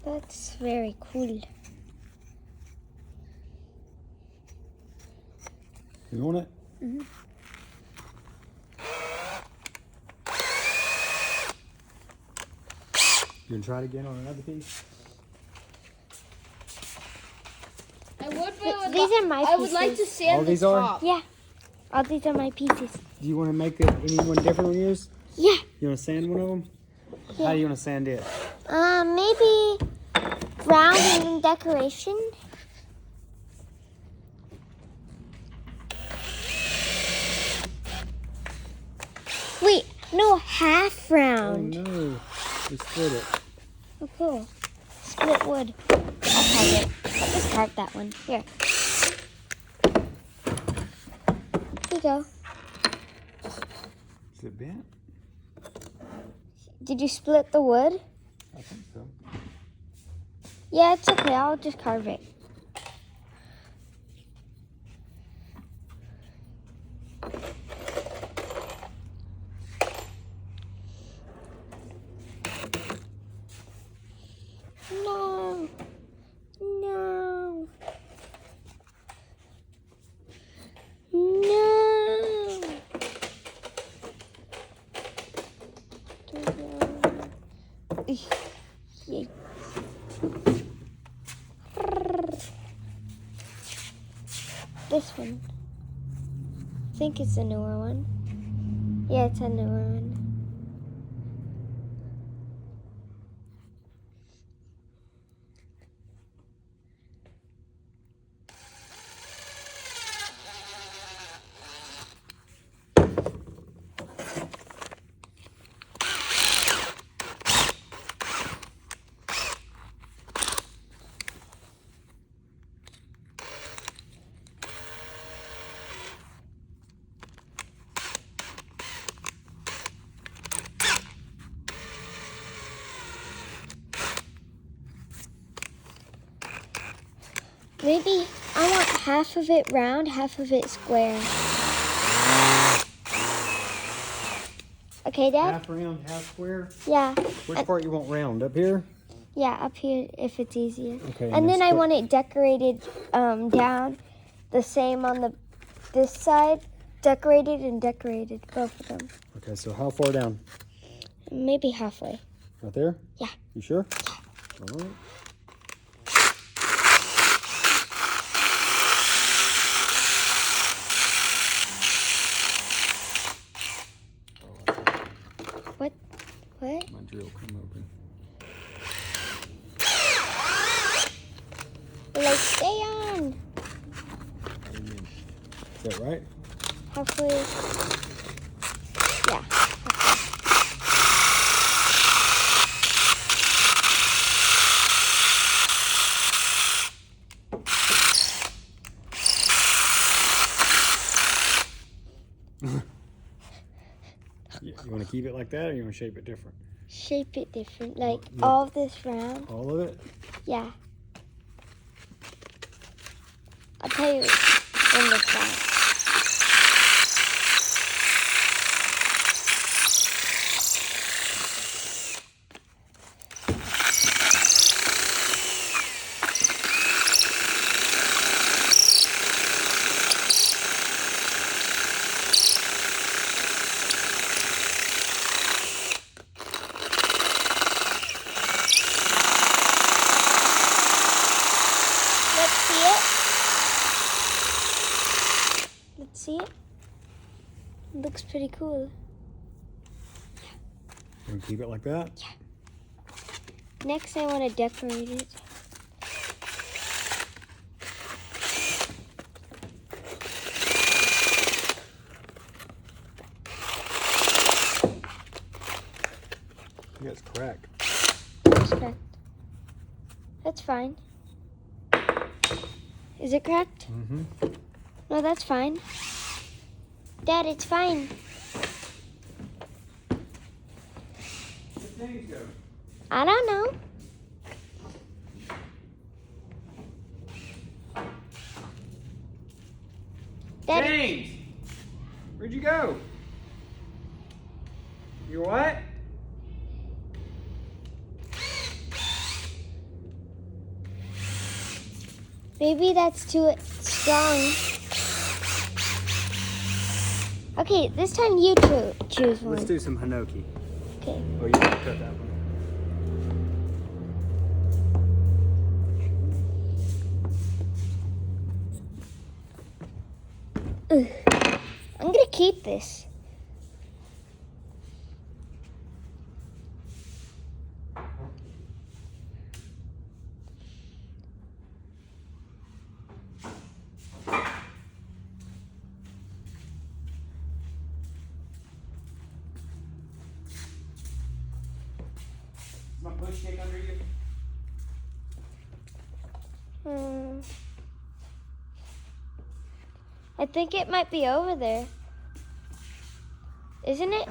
That's very cool. You want it? Mm-hmm. You gonna try it again on another piece? These are my pieces. I would like to sand All these the are? top. Yeah. All these are my pieces. Do you want to make anyone different on yours? Yeah. You want to sand one of them? Yeah. How do you want to sand it? Maybe round and decoration. Wait, no, half round. Oh no, we split it. Oh, cool. Split wood. I'll carve it. I'll just carve that one. Here. Here you go. Is it bent? Did you split the wood? I think so. Yeah, it's okay. I'll just carve it. No. No. No. Yay. This one. I think it's a newer one. Yeah, it's a newer one. Maybe I want half of it round, half of it square. Okay, Dad? Half round, half square? Yeah. Which part you want round? Up here? Yeah, up here if it's easier. Okay. And then I want it decorated down the same on this side. Decorated and decorated, both of them. Okay, so how far down? Maybe halfway. Right there? Yeah. You sure? All right. What? My drill come open. Like, stay on. Is that right? Halfway. Yeah. You want to keep it like that, or you want to shape it different? Shape it different. Like Yeah. all of this round. All of it? Yeah. I'll tell you when it's done. See it? It looks pretty cool. You want to keep it like that? Yeah. Next, I want to decorate it. Yeah, it's cracked. It's cracked. That's fine. Is it cracked? Mm-hmm. No, that's fine. Dad, it's fine. Where'd James go? I don't know. Dad, James! Where'd you go? You what? Maybe that's too strong. Okay, this time you choose one. Let's do some hinoki. Okay. Oh, you can cut that one. Ugh. I'm gonna keep this. Is my push stick under you? I think it might be over there. Isn't it?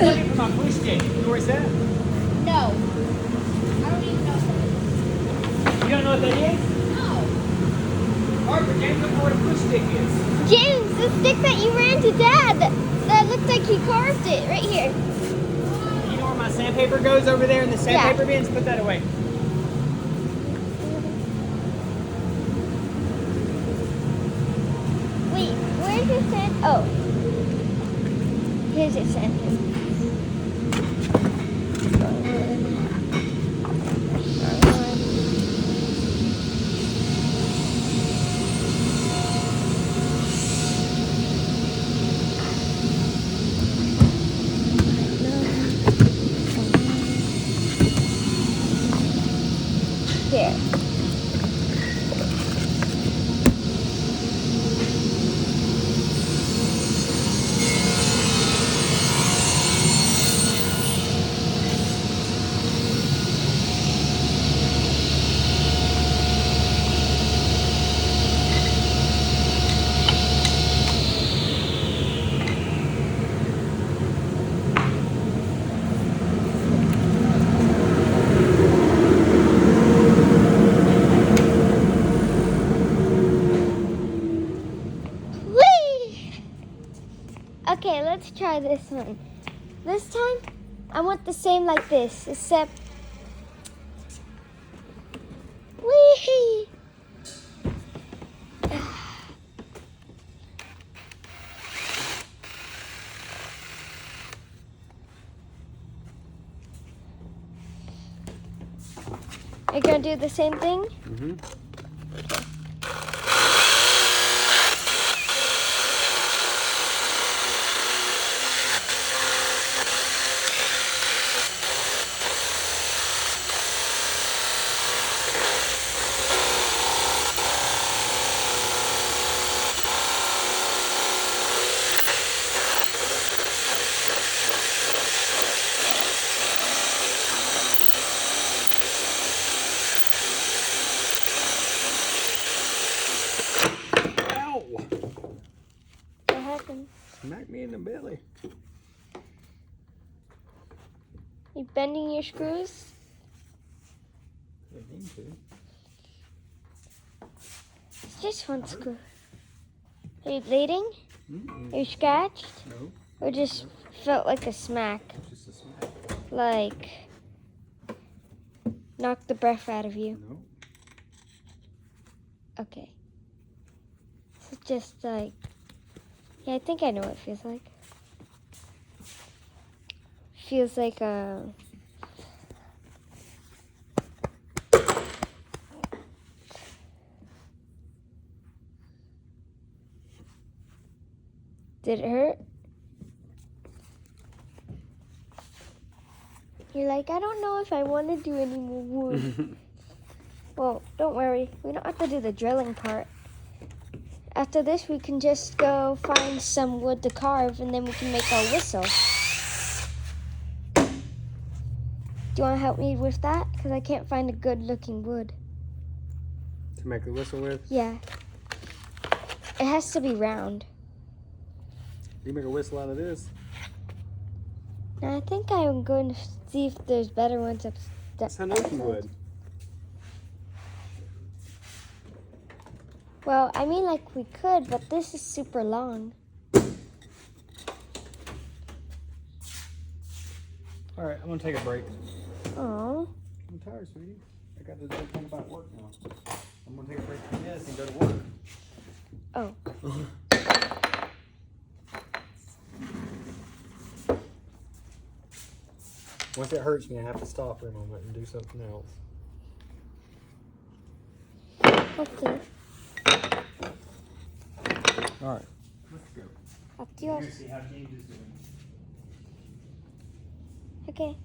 Looking for my push stick. You know where it's at? No. I don't even know what You don't know what that is? No. Harper, James, look for what a push stick is. James, the stick that you ran to Dad, that looked like he carved it right here. You know where my sandpaper goes over there in the sandpaper bins? Put that away. Wait, where's your sand? Oh. Here's your sandpaper. Here. Okay, let's try this one. This time, I want the same like this, except... Whee! Are you gonna do the same thing? Mm-hmm. What happened? Smack me in the belly. You bending your screws? I need to. It's just one screw. Are you bleeding? Mm-mm. Are you scratched? No, Or just felt like a smack? just a smack. Like knocked the breath out of you? No. Okay. So just like, yeah, I think I know what it feels like. Feels like a... Did it hurt? You're like, I don't know if I want to do any more wood. Well, don't worry. We don't have to do the drilling part. After this, we can just go find some wood to carve, and then we can make our whistle. Do you want to help me with that? Because I can't find a good-looking wood. To make the whistle with? Yeah. It has to be round. You make a whistle out of this? Now, I think I'm going to see if there's better ones up. Yes, I know you would. Well, I mean, like we could, but this is super long. All right, I'm gonna take a break. Oh. I'm tired, sweetie. I got to think about work now. I'm gonna take a break from this and go to work. Oh. Once it hurts me, I have to stop for a moment and do something else. Okay. All right, let's go. Adios. See how James is doing. Okay.